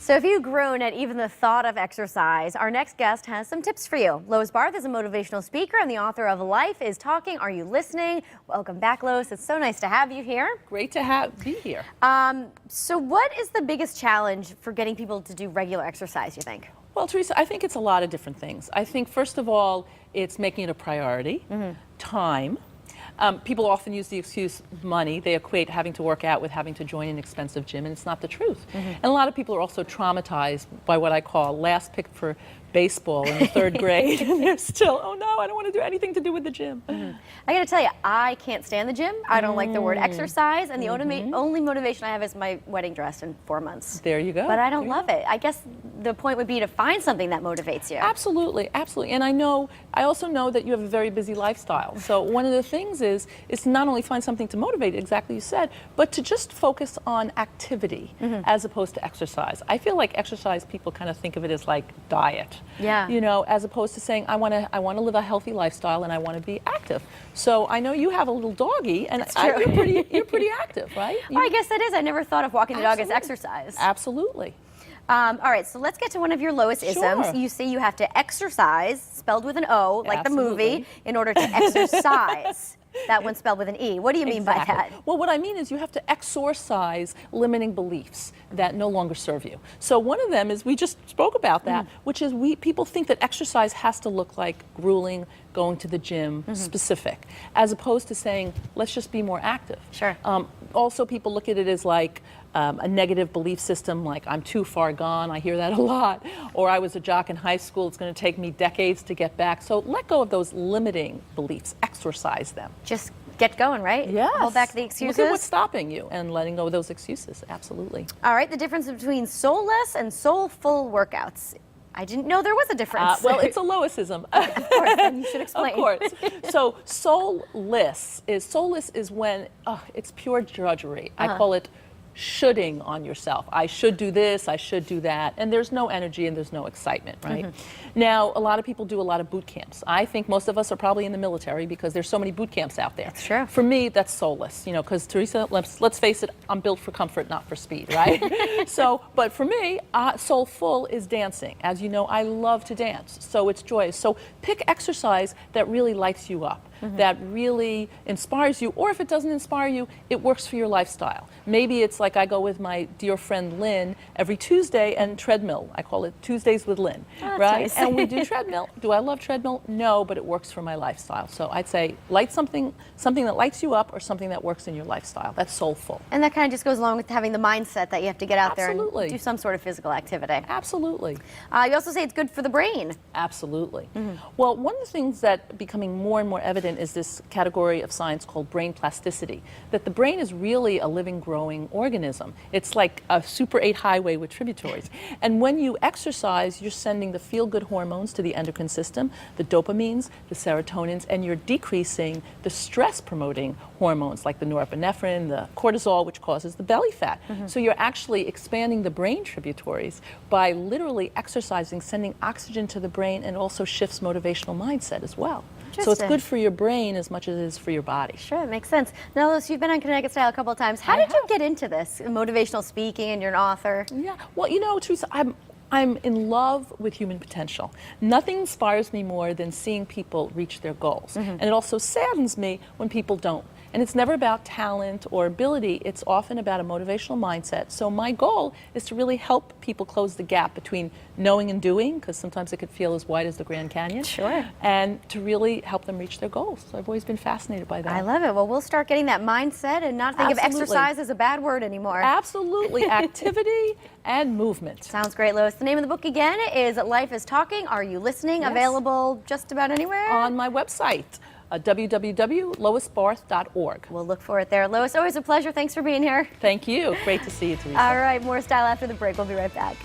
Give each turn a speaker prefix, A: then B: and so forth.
A: So if you groan at even the thought of exercise, our next guest has some tips for you. Lois Barth is a motivational speaker and the author of Life is Talking, Are You Listening? Welcome back, Lois. It's so nice to have you here.
B: Great to be here.
A: So what is the biggest challenge for getting people to do regular exercise, you think?
B: Well, Teresa, I think it's a lot of different things. I think, first of all, it's making it a priority, time. People often use the excuse money. They equate having to work out with having to join an expensive gym, and it's not the truth. And a lot of people are also traumatized by what I call last pick for baseball in the third grade, and they're still, oh no, I don't want to do anything to do with the gym.
A: I gotta tell you, I can't stand the gym. I don't like the word exercise, and the only motivation I have is my wedding dress in 4 months.
B: There you go.
A: But I don't love it. I guess the point would be to find something that motivates you.
B: Absolutely, absolutely. And I also know that you have a very busy lifestyle. So one of the things is to not only find something to motivate, exactly you said, but to just focus on activity as opposed to exercise. I feel like exercise, people kind of think of it as like diet.
A: Yeah.
B: You know, as opposed to saying, I want to live a healthy lifestyle and I want to be active. So I know you have a little doggy, and you're pretty active, right?
A: Well, I guess that is. I never thought of walking the dog as exercise.
B: Absolutely.
A: All right, so let's get to one of your Lois isms.
B: Sure.
A: You say you have to exercise, spelled with an O, like the
B: Absolutely.
A: movie, in order to exercise. That one spelled with an E. What do you mean by that?
B: Well, what I mean is you have to exorcise limiting beliefs that no longer serve you. So one of them is, we just spoke about that, which is people think that exercise has to look like grueling, going to the gym, specific, as opposed to saying, let's just be more active.
A: Sure.
B: Also, people look at it as like a negative belief system, like I'm too far gone. I hear that a lot. Or I was a jock in high school. It's going to take me decades to get back. So let go of those limiting beliefs. Exorcise them.
A: Just get going, right?
B: Yes.
A: Hold back the excuses.
B: Look at what's stopping you and letting go of those excuses. Absolutely.
A: All right, the difference between Soulless and Soulfull workouts. I didn't know there was a difference.
B: Well, it's a Loisism.
A: Of course, and you should explain.
B: Of course. So soulless is when it's pure drudgery. I call it shoulding on yourself. I should do this, I should do that, and there's no energy and there's no excitement, right? Now, a lot of people do a lot of boot camps. I think most of us are probably in the military because there's so many boot camps out there.
A: That's true.
B: For me, that's soulless, you know, because Teresa, let's face it, I'm built for comfort, not for speed, right? But for me, Soulfull is dancing. As you know, I love to dance, so it's joyous. So pick exercise that really lights you up, that really inspires you, or if it doesn't inspire you, it works for your lifestyle. Maybe it's like I go with my dear friend Lynn every Tuesday and treadmill. I call it Tuesdays with Lynn, right?
A: Nice.
B: And we do treadmill. Do I love treadmill? No, but it works for my lifestyle. So I'd say light something that lights you up or something that works in your lifestyle. That's Soulfull.
A: And that kind of just goes along with having the mindset that you have to get out there
B: Absolutely.
A: and do some sort of physical activity.
B: Absolutely.
A: You also say it's good for the brain.
B: Absolutely. Well, one of the things that becoming more and more evident is this category of science called brain plasticity, that the brain is really a living, growing organism. It's like a Super 8 highway with tributaries. And when you exercise, you're sending the feel-good hormones to the endocrine system, the dopamines, the serotonins, and you're decreasing the stress-promoting hormones like the norepinephrine, the cortisol, which causes the belly fat. So you're actually expanding the brain tributaries by literally exercising, sending oxygen to the brain, and also shifts motivational mindset as well. So it's good for your brain as much as it is for your body.
A: Sure, it makes sense. Now, Lois, you've been on Connecticut Style a couple of times. How did you get into this, motivational speaking, and you're an author?
B: Yeah, well, you know, Teresa, I'm in love with human potential. Nothing inspires me more than seeing people reach their goals. And it also saddens me when people don't. And it's never about talent or ability, it's often about a motivational mindset. So my goal is to really help people close the gap between knowing and doing, because sometimes it could feel as wide as the Grand Canyon.
A: Sure.
B: And to really help them reach their goals. So I've always been fascinated by that.
A: I love it. Well, we'll start getting that mindset and not think of exercise as a bad word anymore.
B: Absolutely. Activity and movement.
A: Sounds great, Lois. The name of the book again is Life is Talking, Are You Listening?
B: Yes.
A: Available just about anywhere?
B: On my website. www.loisbarth.org.
A: We'll look for it there. Lois, always a pleasure. Thanks for being here.
B: Thank you. Great to see you, Teresa.
A: All right, more style after the break. We'll be right back.